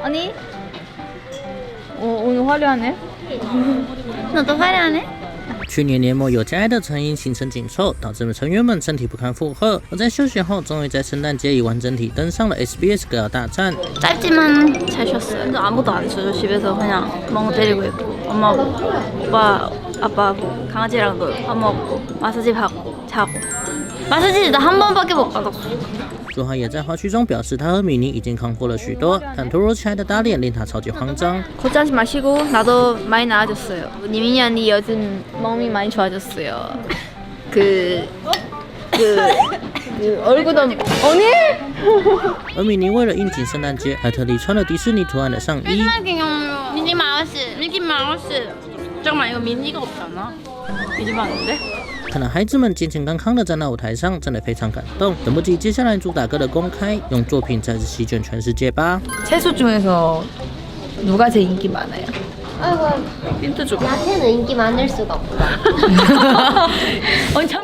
아니? 오늘 화려하네. 너도 화려하네? 去年年末有家爱的成因行程紧凑，导致成员们身体不堪负荷。而在休息后，终于在圣诞节以完整体登上了 SBS歌谣大战。 짧지만 잘 쉬었어요. 근데 아무도 안 쉬어요. 집에서 그냥 멍 때리고 있고 엄마하고 오빠 아빠하고 강아지랑도 밥 먹고 마사지 받고 자고. 마사지 나 한 번밖에 못 받았어. 朱豪也在花絮中表示，他和米妮已经康复了许多，但突如其来的打脸令他超级慌张。 걱정하지 마시고 나도 많이 나아졌어요. 니민이 언니 요즘 몸이 많이 좋아졌어요. 얼굴도 언니? 而米妮为了应景圣诞节，还特地穿了迪士尼图案的上衣。 미니 마우스, 미키 마우스. 잠깐만 이거 미니가 없잖아. 뒤집었는데? 看到孩子们健健康康的站在舞台上，真的非常感动，等不及接下来主打歌的公开，用作品再次席卷全世界吧。 채소 중에서 누가 제일 인기 많아요? 아이고, 힌트 좀. 야채는 인기 많을 수가 없다. 엄청